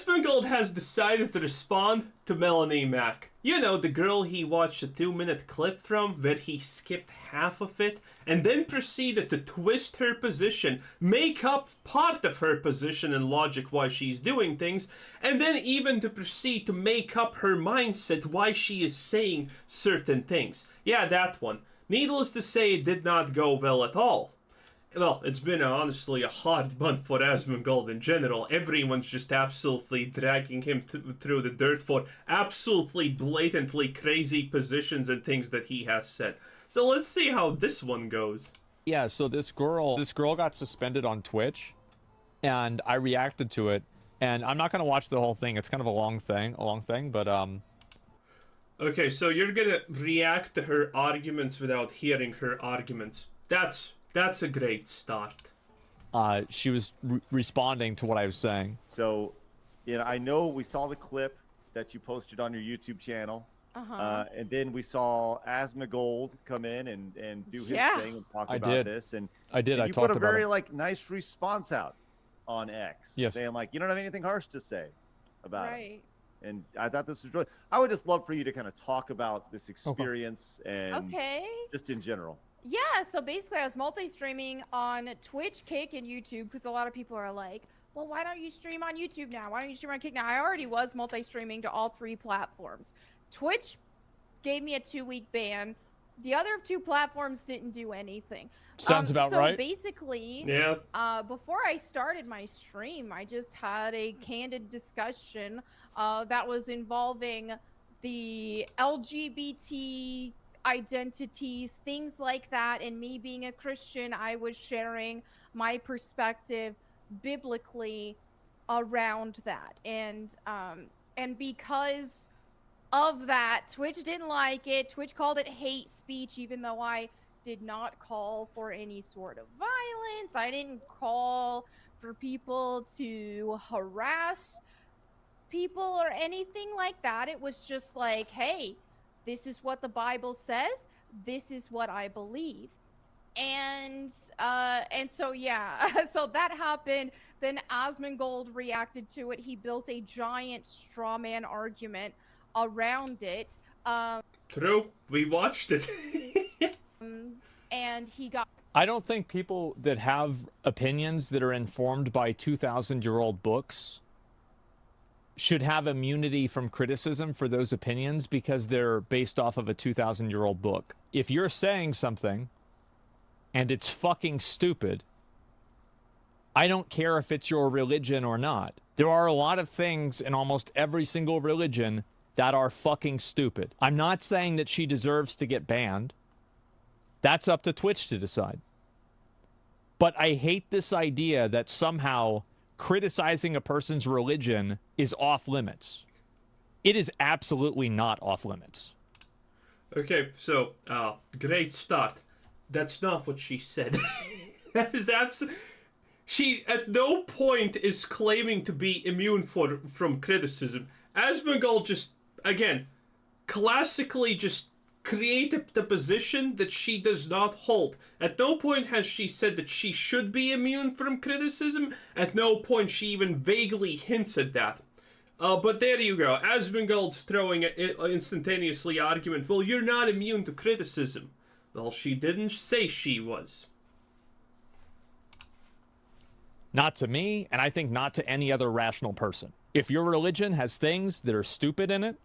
Asmongold has decided to respond to Melanie Mack. You know, the girl he watched a 2-minute clip from where he skipped half of it and then proceeded to twist her position, make up part of her position and logic why she's doing things, and then even to proceed to make up her mindset why she is saying certain things. Yeah, that one. Needless to say, it did not go well at all. Well, it's been honestly a hard month for Asmongold in general. Everyone's just absolutely dragging him through the dirt for absolutely blatantly crazy positions and things that he has said. So let's see how this one goes. Yeah, so this girl got suspended on Twitch, and I reacted to it, and I'm not gonna watch the whole thing. It's kind of a long thing, but Okay, so you're gonna react to her arguments without hearing her arguments. That's a great start. She was responding to what I was saying. So, you know, I know we saw the clip that you posted on your YouTube channel. And then we saw Asmongold come in and do his thing and talk about this. And I did. And I you talked put a about very it. like nice response out on X, saying like, you don't have anything harsh to say about it. And I thought this was really. I would just love for you to kind of talk about this experience and just in general. Yeah, so basically I was multi-streaming on Twitch, Kick, and YouTube because a lot of people are like, well, why don't you stream on YouTube now? Why don't you stream on Kick now? I already was multi-streaming to all 3 platforms. Twitch gave me a 2-week ban. The other 2 platforms didn't do anything. Sounds about right. So basically, before I started my stream, I just had a candid discussion that was involving the LGBT identities, things like that, and me being a Christian, I was sharing my perspective biblically around that, and because of that, Twitch didn't like it. Twitch called it hate speech, even though I did not call for any sort of violence. I didn't call for people to harass people or anything like that. It was just like, hey, this is what the Bible says. This is what I believe. And so, yeah, so that happened. Then Asmongold reacted to it. He built a giant straw man argument around it. True. We watched it. And he got... I don't think people that have opinions that are informed by 2,000-year-old books should have immunity from criticism for those opinions because they're based off of a 2,000-year-old book. If you're saying something and it's fucking stupid, I don't care if it's your religion or not. There are a lot of things in almost every single religion that are fucking stupid. I'm not saying that she deserves to get banned. That's up to Twitch to decide. But I hate this idea that somehow criticizing a person's religion is off limits. It is absolutely not off limits. Okay, so, great start. That's not what she said. That is she at no point is claiming to be immune from criticism. Asmongold just, again, classically just created the position that she does not hold. At no point has she said that she should be immune from criticism. At no point she even vaguely hints at that. But there you go. Asmongold's throwing an instantaneously argument, well, you're not immune to criticism. Well, she didn't say she was. Not to me, and I think not to any other rational person. If your religion has things that are stupid in it,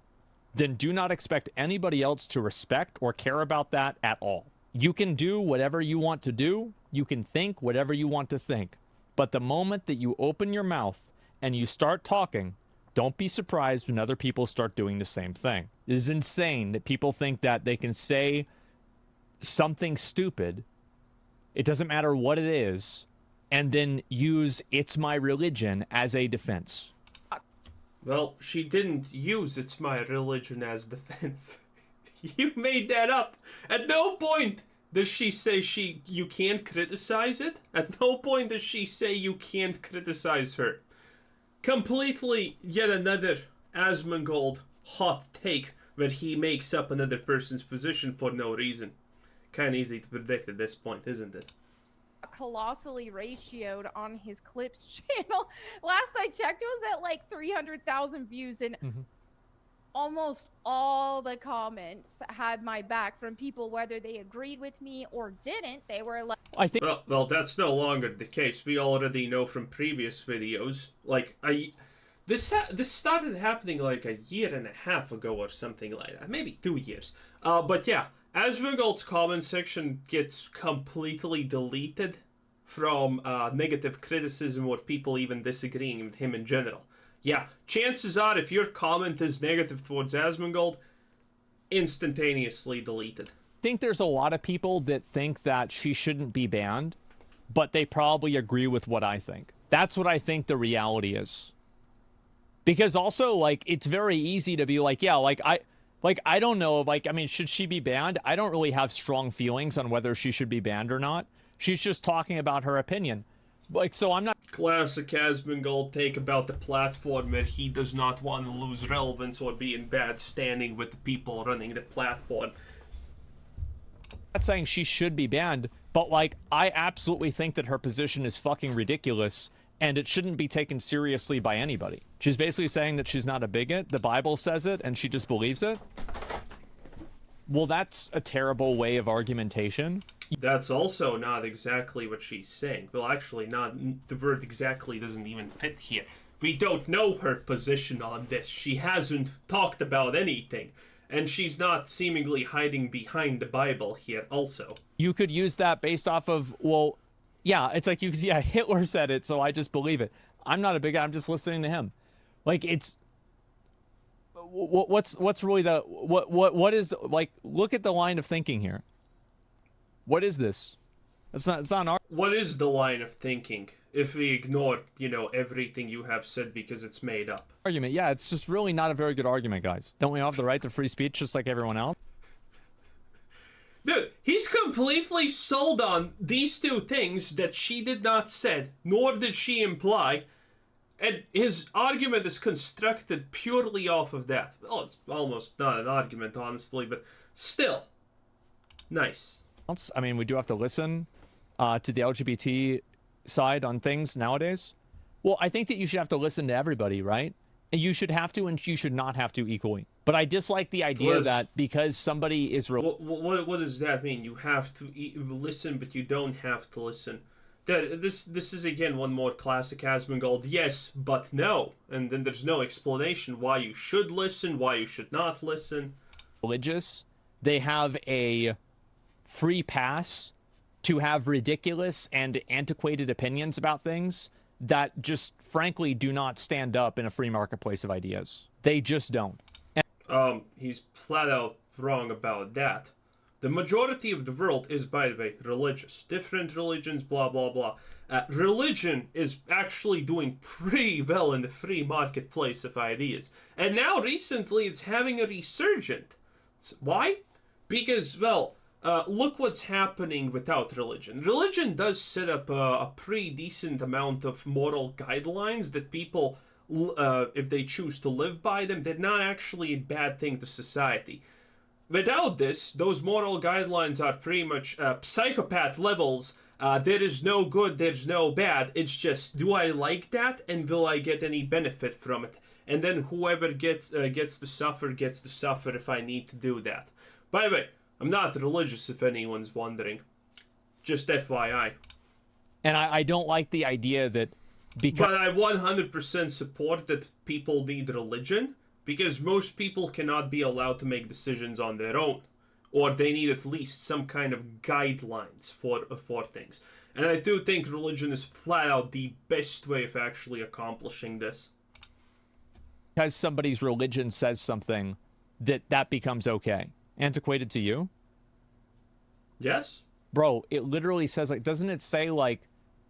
then do not expect anybody else to respect or care about that at all. You can do whatever you want to do. You can think whatever you want to think. But the moment that you open your mouth and you start talking, don't be surprised when other people start doing the same thing. It is insane that people think that they can say something stupid, it doesn't matter what it is, and then use "it's my religion" as a defense. Well, she didn't use "it's my religion" as defense. You made that up. At no point does she say you can't criticize it. At no point does she say you can't criticize her. Completely yet another Asmongold hot take where he makes up another person's position for no reason. Kinda easy to predict at this point, isn't it? colossally ratioed on his clips channel. Last I checked, it was at like 300,000 views, and almost all the comments had my back from people, whether they agreed with me or didn't. They were like, I think well that's no longer the case. We already know from previous videos, like this started happening like a year and a half ago or something like that, maybe 2 years. But yeah, Asmongold's comment section gets completely deleted from negative criticism or people even disagreeing with him in general. Yeah, chances are if your comment is negative towards Asmongold, instantaneously deleted. I think there's a lot of people that think that she shouldn't be banned, but they probably agree with what I think. That's what I think the reality is. Because also, like, it's very easy to be like, yeah, I don't know, like, I mean, should she be banned? I don't really have strong feelings on whether she should be banned or not. She's just talking about her opinion. Like, so I'm not... Classic Asmongold take about the platform that he does not want to lose relevance or be in bad standing with the people running the platform. I'm not saying she should be banned, but, like, I absolutely think that her position is fucking ridiculous, and it shouldn't be taken seriously by anybody. She's basically saying that she's not a bigot. The Bible says it, and she just believes it. Well, that's a terrible way of argumentation. That's also not exactly what she's saying. Well, actually, the word exactly doesn't even fit here. We don't know her position on this. She hasn't talked about anything. And she's not seemingly hiding behind the Bible here also. You could use that based off of, well, yeah, it's like, yeah, Hitler said it, so I just believe it. I'm not a bigot, I'm just listening to him. Like, it's... What's really the... What is... Like, look at the line of thinking here. What is this? It's not our... What is the line of thinking if we ignore, everything you have said because it's made up? Argument, yeah, it's just really not a very good argument, guys. Don't we all have the right to free speech just like everyone else? Dude, he's completely sold on these two things that she did not said, nor did she imply, and his argument is constructed purely off of that. Well, it's almost not an argument, honestly, but still. Nice. I mean, we do have to listen to the LGBT side on things nowadays. Well, I think that you should have to listen to everybody, right? And you should have to, and you should not have to equally. But I dislike the idea that because somebody is... What does that mean? You have to listen, but you don't have to listen. This is, again, one more classic Asmongold. Yes, but no. And then there's no explanation why you should listen, why you should not listen. Religious. They have a free pass to have ridiculous and antiquated opinions about things that just frankly do not stand up in a free marketplace of ideas. They just don't. He's flat out wrong about that. The majority of the world is, by the way, religious. Different religions, blah, blah, blah. Religion is actually doing pretty well in the free marketplace of ideas. And now, recently, it's having a resurgence. Why? Because, well, look what's happening without religion. Religion does set up a pretty decent amount of moral guidelines that people, if they choose to live by them, they're not actually a bad thing to society. Without this, those moral guidelines are pretty much psychopath levels. There is no good, there's no bad. It's just, do I like that, and will I get any benefit from it? And then whoever gets to suffer if I need to do that. By the way, I'm not religious, if anyone's wondering. Just FYI. And I don't like the idea that... But I 100% support that people need religion, because most people cannot be allowed to make decisions on their own. Or they need at least some kind of guidelines for things. And I do think religion is flat out the best way of actually accomplishing this. Because somebody's religion says something, that becomes okay. Antiquated to you? Yes. Bro, it literally says, like, doesn't it say, like,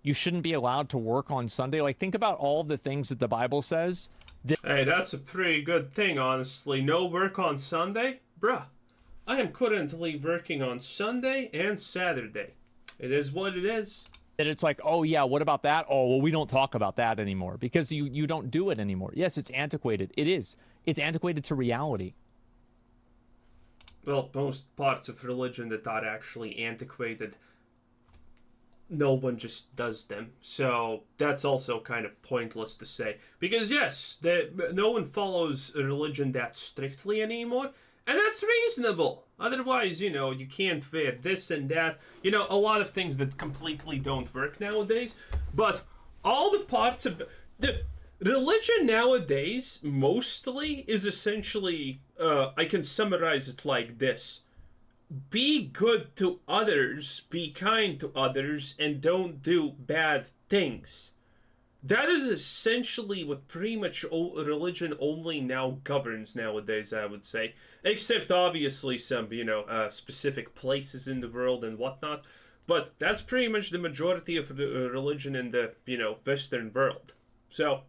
you shouldn't be allowed to work on Sunday? Like, think about all the things that the Bible says. Hey, that's a pretty good thing, honestly. No work on Sunday? Bruh, I am currently working on Sunday and Saturday. It is what it is. That it's like, oh yeah, what about that? Oh, well, we don't talk about that anymore because you don't do it anymore. Yes, it's antiquated. It is. It's antiquated to reality. Well, most parts of religion that are actually antiquated no one just does them. So that's also kind of pointless to say. Because yes, no one follows a religion that strictly anymore, and that's reasonable. Otherwise, you can't wear this and that. A lot of things that completely don't work nowadays. But all the parts of the religion nowadays mostly is essentially, I can summarize it like this. Be good to others, be kind to others, and don't do bad things. That is essentially what pretty much religion only now governs nowadays, I would say. Except, obviously, some, specific places in the world and whatnot. But that's pretty much the majority of religion in the, Western world. So,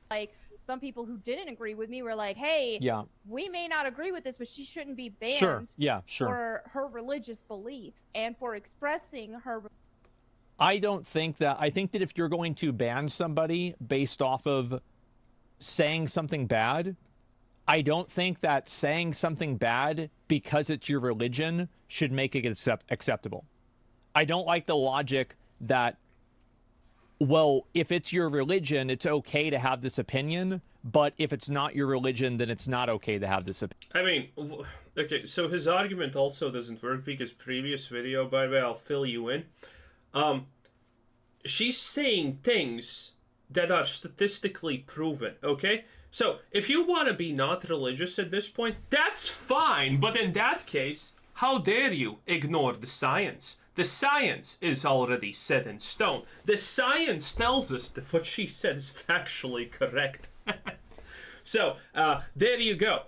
Like, some people who didn't agree with me were like, hey, we may not agree with this, but she shouldn't be banned for her religious beliefs and for expressing her. I think that if you're going to ban somebody based off of saying something bad, I don't think that saying something bad because it's your religion should make it acceptable. I don't like the logic that, well, if it's your religion, it's okay to have this opinion, but if it's not your religion, then it's not okay to have this opinion. I mean, okay, so his argument also doesn't work because previous video, by the way, I'll fill you in. She's saying things that are statistically proven, okay? So, if you want to be not religious at this point, that's fine, but in that case, how dare you ignore the science? The science is already set in stone. The science tells us that what she said is factually correct. So, there you go.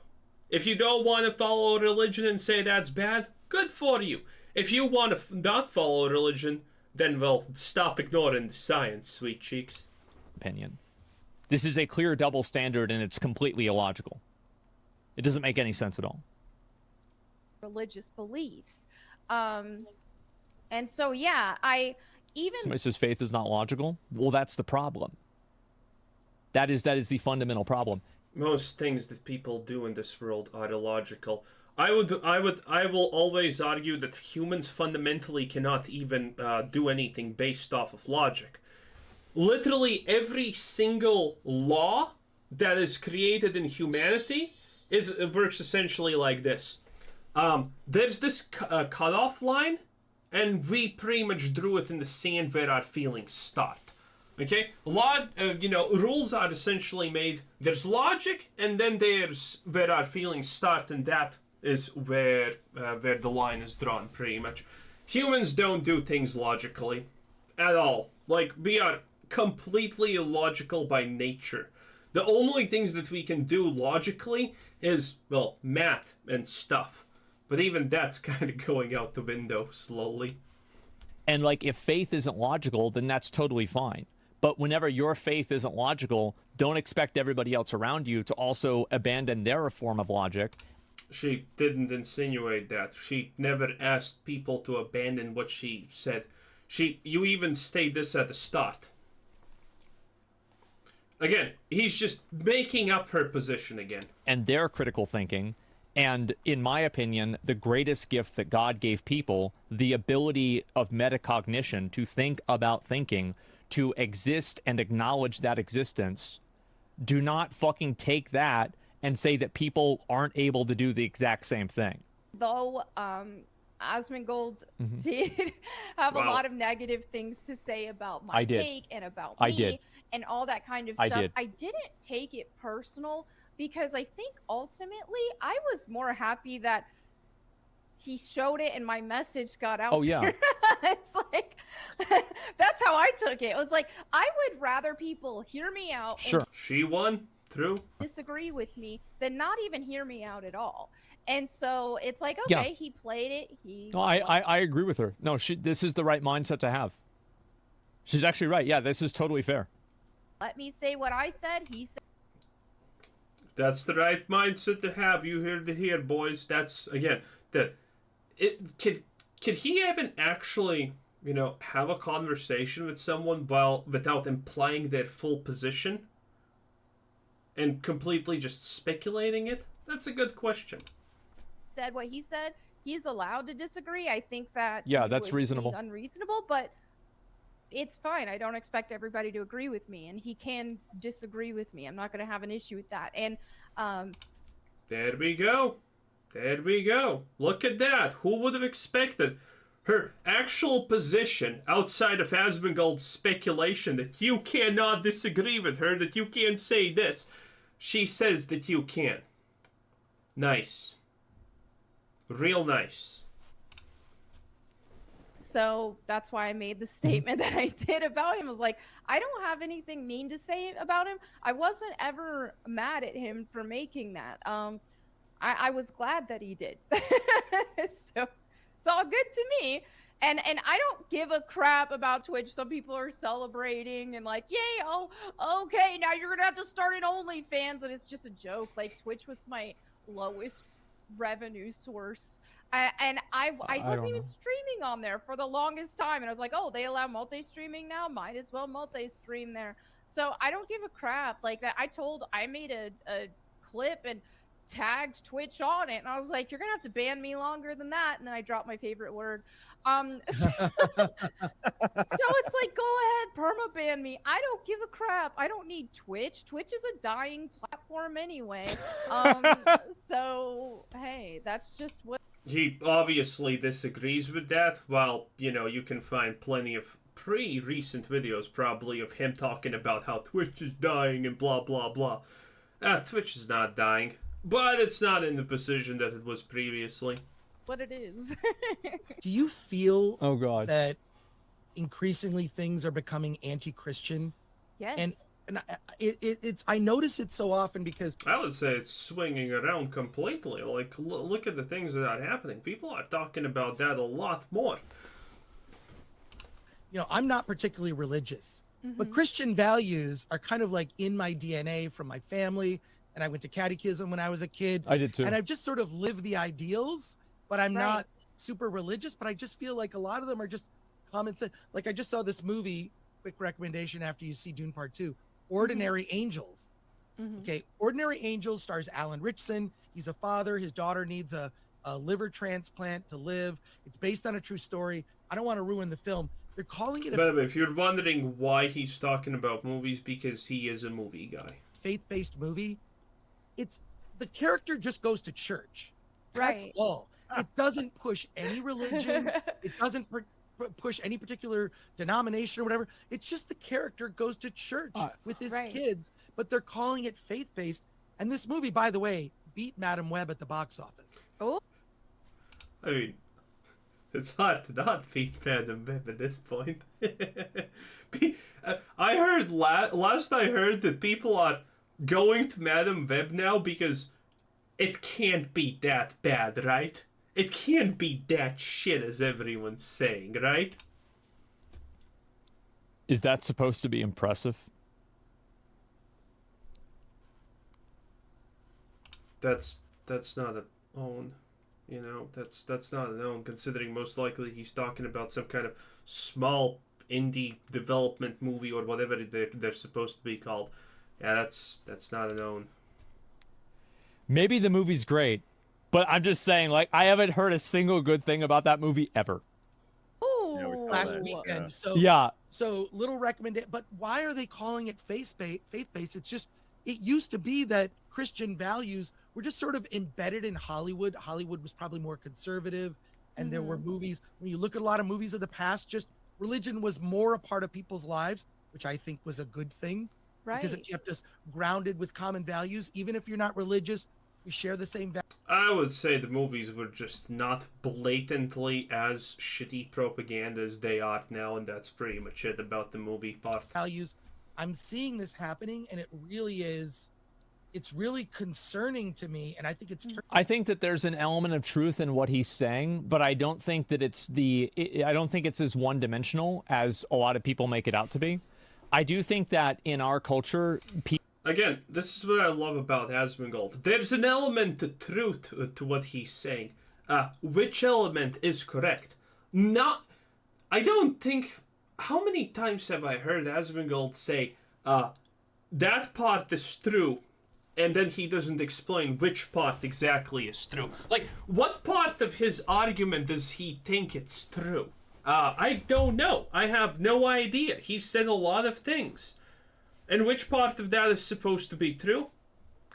If you don't want to follow religion and say that's bad, good for you. If you want to not follow religion, then, well, stop ignoring the science, sweet cheeks. Opinion. This is a clear double standard, and it's completely illogical. It doesn't make any sense at all. Religious beliefs. And so, yeah, Somebody says faith is not logical? Well, that's the problem. That is the fundamental problem. Most things that people do in this world are illogical. I will always argue that humans fundamentally cannot even do anything based off of logic. Literally every single law that is created in humanity works essentially like this. There's this cutoff line, and we pretty much drew it in the sand where our feelings start. Okay, rules are essentially made. There's logic, and then there's where our feelings start, and that is where the line is drawn, pretty much. Humans don't do things logically at all. Like, we are completely illogical by nature. The only things that we can do logically is, well, math and stuff. But even that's kind of going out the window slowly. And, like, if faith isn't logical, then that's totally fine. But whenever your faith isn't logical, don't expect everybody else around you to also abandon their form of logic. She didn't insinuate that. She never asked people to abandon what she said. You even stated this at the start. Again, he's just making up her position again. And their critical thinking, and in my opinion, the greatest gift that God gave people, the ability of metacognition, to think about thinking, to exist and acknowledge that existence. Do not fucking take that and say that people aren't able to do the exact same thing. Though Asmongold did have a lot of negative things to say about my take and about me and all that kind of stuff. I didn't take it personal because I think ultimately I was more happy that he showed it and my message got out. Oh, yeah. It's like, that's how I took it. It was like, I would rather people hear me out. Sure. And she won. True. Disagree with me than not even hear me out at all. And so it's like, okay, he played it. I agree with her. No, this is the right mindset to have. She's actually right. Yeah, this is totally fair. Let me say what I said. He said. That's the right mindset to have. You heard it here, boys. That's, again, could he even actually, have a conversation with someone without implying their full position and completely just speculating it? That's a good question. Said what he said. he's allowed to disagree. I think that that's reasonable. being unreasonable, but it's fine. I don't expect everybody to agree with me, and he can disagree with me. I'm not going to have an issue with that. And there we go. There we go. Look at that. Who would have expected her actual position outside of Asmongold's speculation that you cannot disagree with her, that you can't say this? She says that you can. Nice. Real nice. So that's why I made the statement that I did about him. I was like, I don't have anything mean to say about him. I wasn't ever mad at him for making that. I was glad that he did. So it's all good to me. And I don't give a crap about Twitch. Some people are celebrating and like, yay, oh, okay, now you're gonna have to start an OnlyFans, and it's just a joke. Like, Twitch was my lowest revenue source. I wasn't even streaming on there for the longest time, and I was like, oh, they allow multi-streaming now, might as well multi-stream there. So I don't give a crap. Like that, I made a clip and tagged Twitch on it, and I was like, you're gonna have to ban me longer than that, and then I dropped my favorite word. So it's like, go ahead, perma ban me. I don't give a crap. I don't need Twitch. Twitch is a dying platform anyway. So hey, that's just what. He obviously disagrees with that. Well, you can find plenty of pretty recent videos probably of him talking about how Twitch is dying and blah blah blah. Twitch is not dying, but it's not in the position that it was previously. What it is. Do you feel that increasingly things are becoming anti-Christian? Yes. And it's I notice it so often because I would say it's swinging around completely. Like, look at the things that are happening. People are talking about that a lot more. I'm not particularly religious, but Christian values are kind of like in my DNA from my family. And I went to catechism when I was a kid. I did too. And I've just sort of lived the ideals, but I'm not super religious. But I just feel like a lot of them are just common sense. Like, I just saw this movie, quick recommendation after you see Dune Part 2, Ordinary Angels. Okay, Ordinary Angels stars Alan Ritchson. He's a father. His daughter needs a liver transplant to live. It's based on a true story. I don't want to ruin the film. They're calling it By the way, if you're wondering why he's talking about movies, because he is a movie guy. Faith-based movie. It's the character just goes to church. That's Right. all. It doesn't push any religion. It doesn't push any particular denomination or whatever. It's just the character goes to church with his kids, but they're calling it faith-based. And this movie, by the way, beat Madam Web at the box office. Oh. I mean, it's hard to not beat Madam Web at this point. I heard last I heard that people are going to Madam Web now because it can't be that bad, right? It can't be that shit as everyone's saying, right? Is that supposed to be impressive? That's not a own, that's not an own, considering most likely he's talking about some kind of small indie development movie or whatever they're supposed to be called. Yeah, that's not an own. Maybe the movie's great, but I'm just saying, like, I haven't heard a single good thing about that movie ever. Oh, last weekend. So yeah. So little recommendation, but why are they calling it faith-based? It's just, it used to be that Christian values were just sort of embedded in Hollywood. Hollywood was probably more conservative, and there were movies. When you look at a lot of movies of the past, just religion was more a part of people's lives, which I think was a good thing. Right. Because it kept us grounded with common values. Even if you're not religious, we share the same values. I would say the movies were just not blatantly as shitty propaganda as they are now, and that's pretty much it about the movie part. Values. I'm seeing this happening, and it really is, it's really concerning to me, and I think it's... I think that there's an element of truth in what he's saying, but I don't think that I don't think it's as one-dimensional as a lot of people make it out to be. I do think that in our culture... Again, this is what I love about Asmongold. There's an element of truth to what he's saying. Which element is correct? I don't think... How many times have I heard Asmongold say, that part is true, and then he doesn't explain which part exactly is true. Like, what part of his argument does he think it's true? I don't know. I have no idea. He said a lot of things. And which part of that is supposed to be true?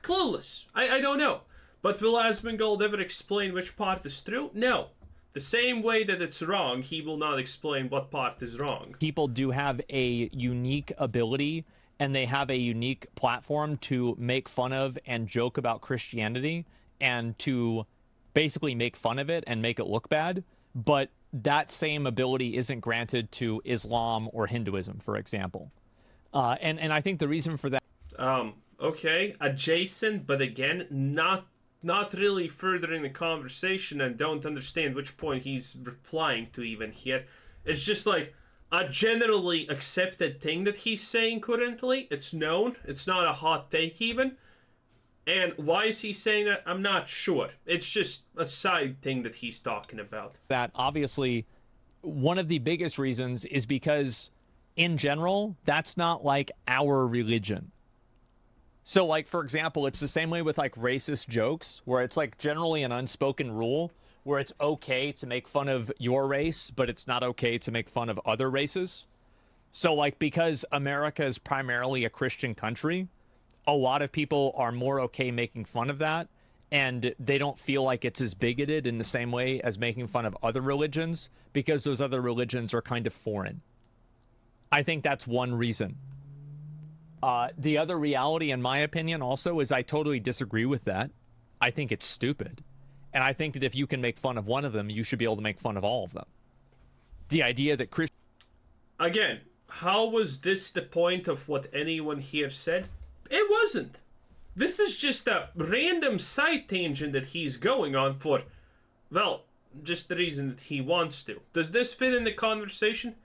Clueless. I don't know. But will Asmongold ever explain which part is true? No. The same way that it's wrong, he will not explain what part is wrong. People do have a unique ability, and they have a unique platform to make fun of and joke about Christianity, and to basically make fun of it and make it look bad. But that same ability isn't granted to Islam or Hinduism, for example. And I think the reason for that... Okay, adjacent, but again, not really furthering the conversation, and don't understand which point he's replying to even here. It's just like a generally accepted thing that he's saying currently. It's known. It's not a hot take even. And why is he saying that? I'm not sure. It's just a side thing that he's talking about. That obviously one of the biggest reasons is because in general, that's not like our religion. So, like, for example, it's the same way with, like, racist jokes, where it's, like, generally an unspoken rule, where it's okay to make fun of your race, but it's not okay to make fun of other races. So, like, because America is primarily a Christian country, a lot of people are more okay making fun of that, and they don't feel like it's as bigoted in the same way as making fun of other religions, because those other religions are kind of foreign. I think that's one reason. The other reality, in my opinion, also, is I totally disagree with that. I think it's stupid. And I think that if you can make fun of one of them, you should be able to make fun of all of them. The idea that Christian... Again, how was this the point of what anyone here said? It wasn't. This is just a random side tangent that he's going on for, well, just the reason that he wants to. Does this fit in the conversation?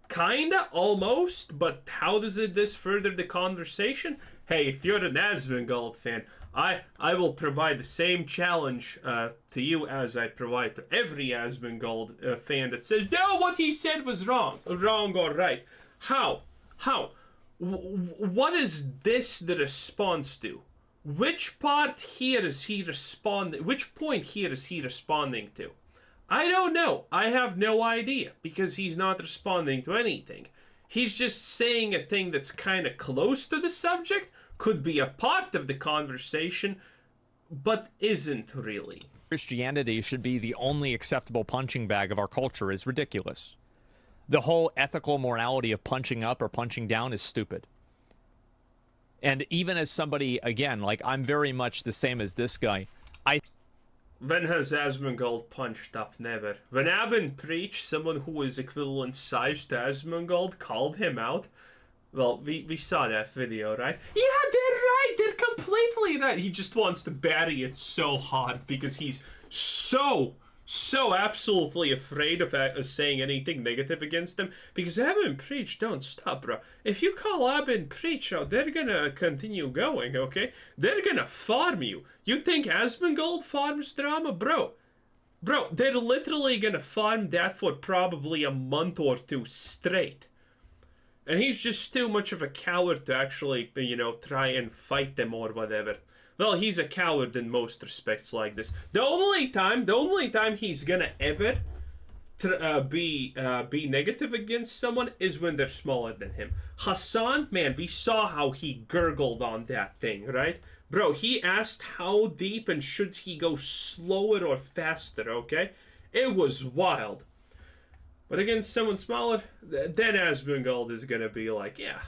Kinda, almost, but how does this further the conversation? Hey, if you're an Asmongold fan, I will provide the same challenge to you as I provide for every Asmongold fan that says, no, what he said was wrong or right. How? What is this the response to? Which part here is he responding? Which point here is he responding to? I don't know. I have no idea, because he's not responding to anything. He's just saying a thing that's kind of close to the subject, could be a part of the conversation, but isn't really. Christianity should be the only acceptable punching bag of our culture is ridiculous. The whole ethical morality of punching up or punching down is stupid. And even as somebody, again, like, I'm very much the same as this guy. When has Asmongold punched up? Never. When Abin preached, someone who is equivalent size to Asmongold called him out. Well, we saw that video, right? Yeah, they're right. They're completely right. He just wants to bury it so hard because he's so absolutely afraid of saying anything negative against them. Because Abin preach, don't stop, bro. If you call Abin preach out, they're gonna continue going, okay? They're gonna farm you. You think Asmongold farms drama? Bro, they're literally gonna farm that for probably a month or two straight. And he's just too much of a coward to actually, try and fight them or whatever. Well, he's a coward in most respects like this. The only time he's gonna ever be negative against someone is when they're smaller than him. Hassan, man, we saw how he gurgled on that thing, right? Bro, he asked how deep and should he go slower or faster, okay? It was wild. But against someone smaller, then Asmongold is gonna be like, yeah,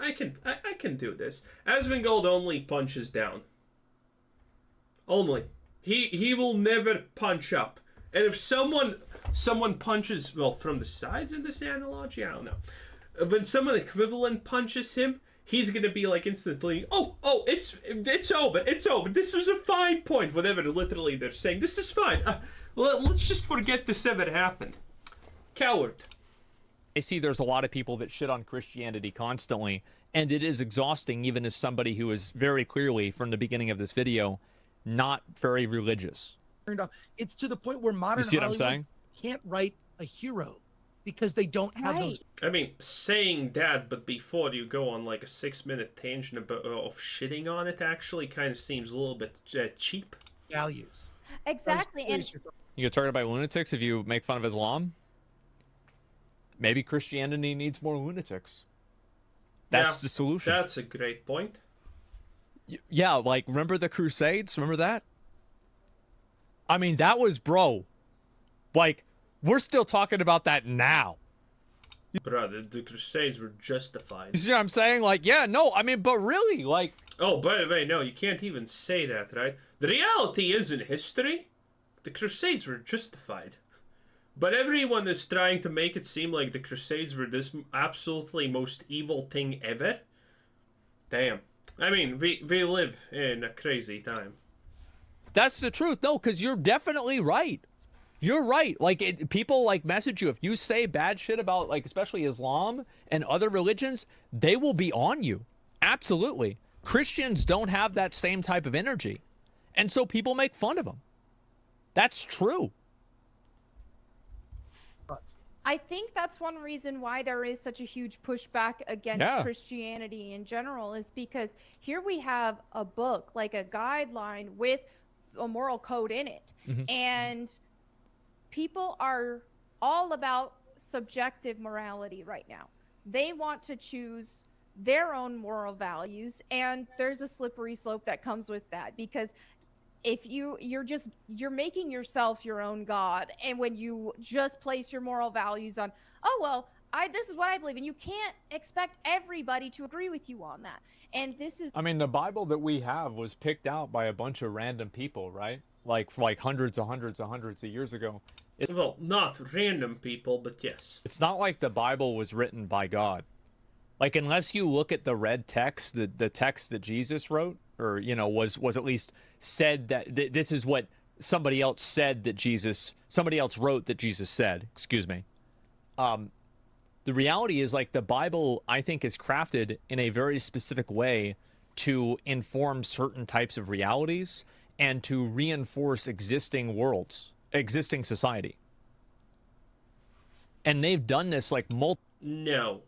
I can do this. Asmongold only punches down. Only. He will never punch up. And if someone punches, well, from the sides in this analogy, I don't know. When someone equivalent punches him, he's gonna be like instantly, oh, it's over. This was a fine point. Whatever literally they're saying, this is fine. Let's just forget this ever happened. Coward. I see there's a lot of people that shit on Christianity constantly, and it is exhausting even as somebody who is very clearly, from the beginning of this video, not very religious. It's to the point where modern Hollywood can't write a hero. because they don't have those. I mean, saying that, but before you go on like a 6-minute tangent of shitting on it, actually kind of seems a little bit cheap. Values. Exactly. And you get targeted by lunatics if you make fun of Islam. Maybe Christianity needs more lunatics. That's the solution. That's a great point. Yeah, like, remember the Crusades? Remember that? I mean, that was, bro. Like, we're still talking about that now. Bro, the Crusades were justified. You see what I'm saying? Like, yeah, no, I mean, but really, like... Oh, by the way, no, you can't even say that, right? The reality is, in history, the Crusades were justified. But everyone is trying to make it seem like the Crusades were this absolutely most evil thing ever. Damn. I mean, we live in a crazy time. That's the truth. No, because you're definitely right. You're right. Like, people, like, message you. If you say bad shit about, like, especially Islam and other religions, they will be on you. Absolutely. Christians don't have that same type of energy. And so people make fun of them. That's true. I think that's one reason why there is such a huge pushback against Christianity in general, is because here we have a book, like a guideline with a moral code in it. Mm-hmm. And people are all about subjective morality right now. They want to choose their own moral values, and there's a slippery slope that comes with that, because if you're making yourself your own God, and when you just place your moral values on, oh well, this is what I believe, and you can't expect everybody to agree with you on that. And this is, I mean, the Bible that we have was picked out by a bunch of random people, right? Like hundreds of years ago. Well, not random people, but yes. It's not like the Bible was written by God. Like, unless you look at the red text, the text that Jesus wrote, or, you know, was at least said that this is what somebody else wrote that Jesus said, excuse me. The reality is, like, the Bible, I think, is crafted in a very specific way to inform certain types of realities and to reinforce existing society. And they've done this, like, No.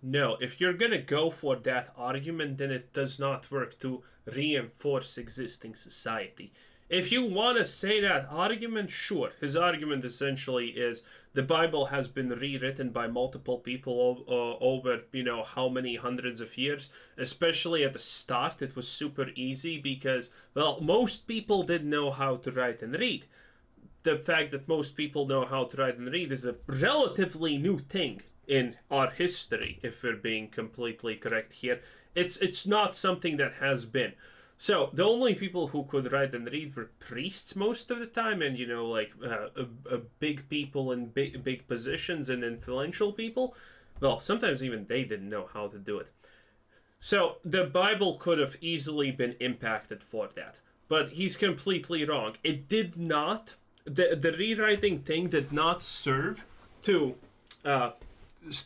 No, if you're gonna go for that argument, then it does not work to reinforce existing society. If you want to say that argument, sure. His argument essentially is the Bible has been rewritten by multiple people over, you know, how many hundreds of years. Especially at the start, it was super easy because, well, most people didn't know how to write and read. The fact that most people know how to write and read is a relatively new thing in our history, if we're being completely correct here. It's not something that has been. So the only people who could write and read were priests most of the time, and, you know, like big people in big positions and influential people. Well, sometimes even they didn't know how to do it. So the Bible could have easily been impacted for that. But he's completely wrong. It did not, the rewriting thing did not serve to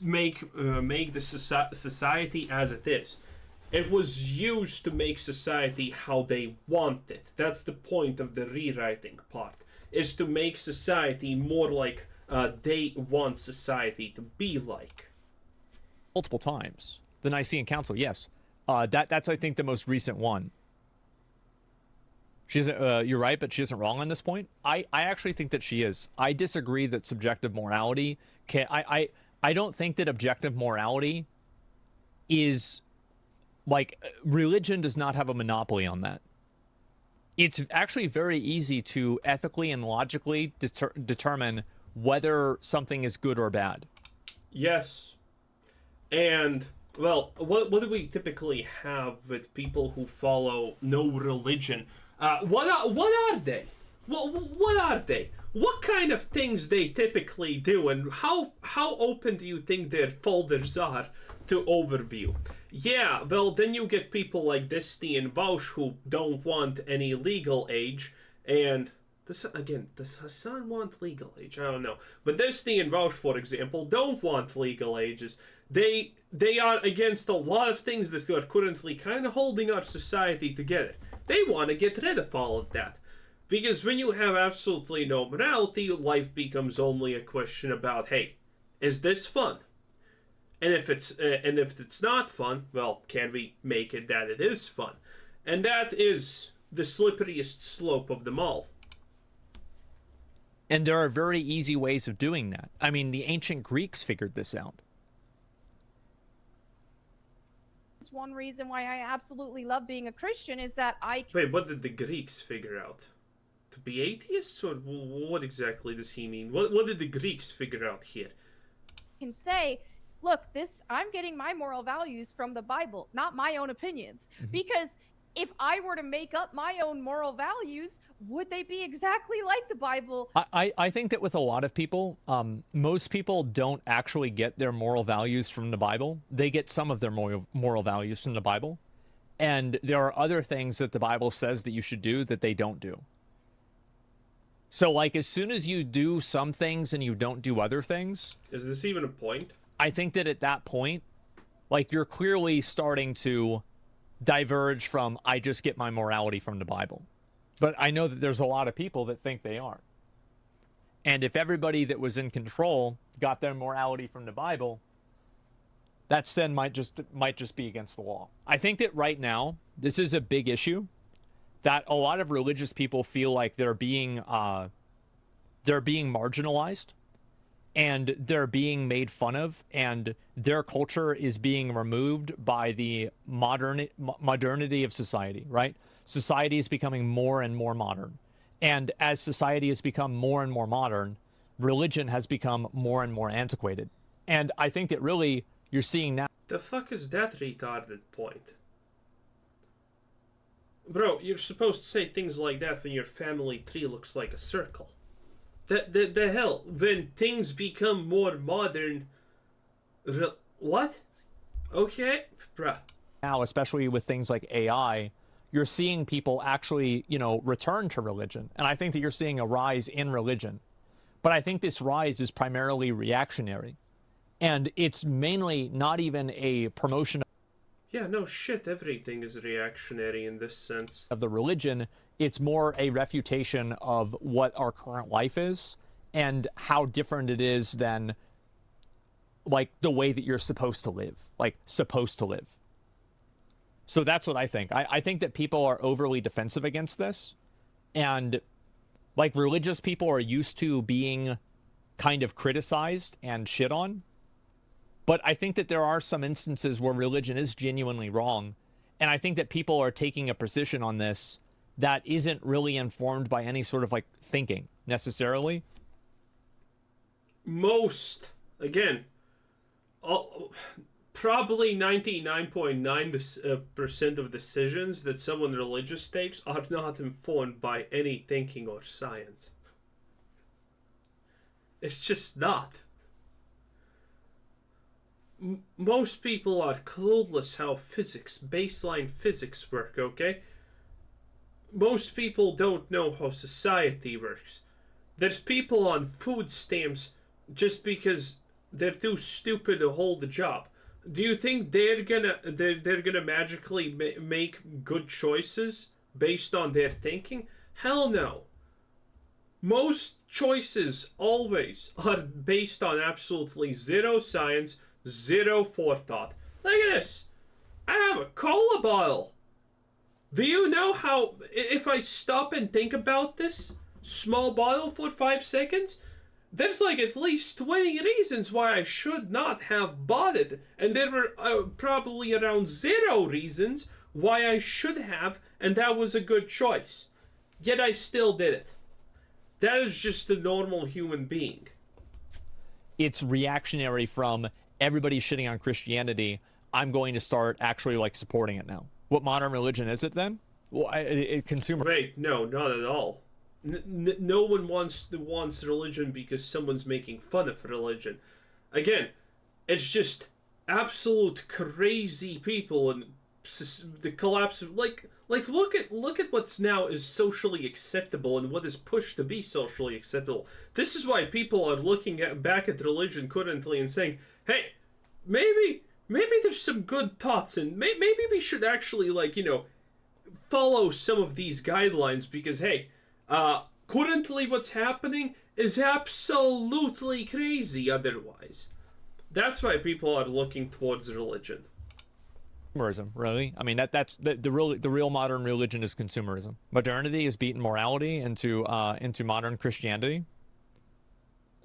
make the society as it is. It was used to make society how they want it. That's the point of the rewriting part, is to make society more like they want society to be like. Multiple times. The Nicene Council, yes. That's, I think, the most recent one. She's you're right, but she isn't wrong on this point. I actually think that she is. I disagree that subjective morality can... I don't think that objective morality is, like, religion does not have a monopoly on that. It's actually very easy to ethically and logically determine whether something is good or bad. Yes. And, well, what do we typically have with people who follow no religion? What are they? What are they? What kind of things they typically do, and how open do you think their folders are to overview? Yeah, well, then you get people like Disney and Vaush who don't want any legal age, and does Hassan want legal age? I don't know. But Disney and Vaush, for example, don't want legal ages. They are against a lot of things that are currently kind of holding our society together. They want to get rid of all of that. Because when you have absolutely no morality, life becomes only a question about, hey, is this fun? And if it's not fun, well, can we make it that it is fun? And that is the slipperiest slope of them all. And there are very easy ways of doing that. I mean, the ancient Greeks figured this out. It's one reason why I absolutely love being a Christian is that I can... Wait, what did the Greeks figure out? To be atheists? Or what exactly does he mean? What did the Greeks figure out here? Can say, look, I'm getting my moral values from the Bible, not my own opinions. Because if I were to make up my own moral values, would they be exactly like the Bible? I think that with a lot of people, most people don't actually get their moral values from the Bible. They get some of their moral values from the Bible. And there are other things that the Bible says that you should do that they don't do. So, like, as soon as you do some things and you don't do other things... Is this even a point? I think that at that point, like, you're clearly starting to diverge from, I just get my morality from the Bible. But I know that there's a lot of people that think they aren't. And if everybody that was in control got their morality from the Bible, that sin might just be against the law. I think that right now, this is a big issue, that a lot of religious people feel like they're being marginalized, and they're being made fun of, and their culture is being removed by the modernity of society, right? Society is becoming more and more modern. And as society has become more and more modern, religion has become more and more antiquated. And I think that really you're seeing now... The fuck is that retarded point? Bro, you're supposed to say things like that when your family tree looks like a circle. The hell? When things become more modern... What? Okay, bruh. Now, especially with things like AI, you're seeing people actually, return to religion. And I think that you're seeing a rise in religion. But I think this rise is primarily reactionary. And it's mainly not even a promotion of... Yeah, no shit, everything is reactionary in this sense. ...of the religion. It's more a refutation of what our current life is and how different it is than, like, the way that you're supposed to live. Like, supposed to live. So that's what I think. I think that people are overly defensive against this. And, like, religious people are used to being kind of criticized and shit on. But I think that there are some instances where religion is genuinely wrong. And I think that people are taking a position on this that isn't really informed by any sort of, like, thinking, necessarily. Most, again, probably 99.9% of decisions that someone religious takes are not informed by any thinking or science. It's just not. Most people are clueless how baseline physics work, okay? Most people don't know how society works. There's people on food stamps just because they're too stupid to hold a job. Do you think they're gonna magically make good choices based on their thinking? Hell no. Most choices always are based on absolutely zero science, zero forethought. Look at this. I have a cola bottle. Do you know how, if I stop and think about this small bottle for 5 seconds, there's like at least 20 reasons why I should not have bought it. And there were probably around 0 reasons why I should have, and that was a good choice. Yet I still did it. That is just a normal human being. It's reactionary from everybody shitting on Christianity. I'm going to start actually, like, supporting it now. What modern religion is it then? Well, consumer. Wait, no, not at all. No one wants religion because someone's making fun of religion. Again, it's just absolute crazy people and the collapse of look at what's now is socially acceptable and what is pushed to be socially acceptable. This is why people are looking back at religion currently and saying, "Hey, maybe there's some good thoughts and maybe we should actually follow some of these guidelines because hey, Currently what's happening is absolutely crazy otherwise. That's why people are looking towards religion. Consumerism, really. I mean, that's the real modern religion is consumerism. Modernity has beaten morality into modern Christianity.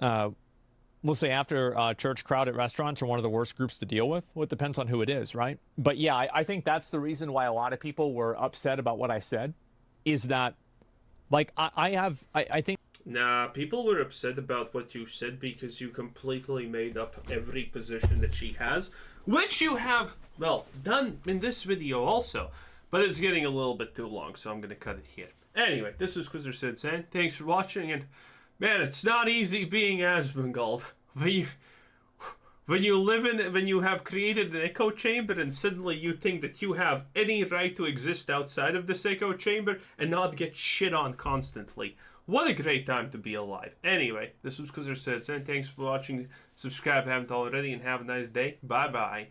We'll say after church crowd at restaurants are one of the worst groups to deal with. Well, it depends on who it is, right? But yeah, I think that's the reason why a lot of people were upset about what I said, is that, like, I think. Nah, people were upset about what you said because you completely made up every position that she has, which you have, well, done in this video also. But it's getting a little bit too long, so I'm going to cut it here. Anyway, this was Quizzer Sid saying, thanks for watching, and man, it's not easy being Asmongold. When you have created an echo chamber and suddenly you think that you have any right to exist outside of this echo chamber and not get shit on constantly. What a great time to be alive. Anyway, this was Quizzer Sid saying, thanks for watching. Subscribe if you haven't already, and have a nice day. Bye-bye.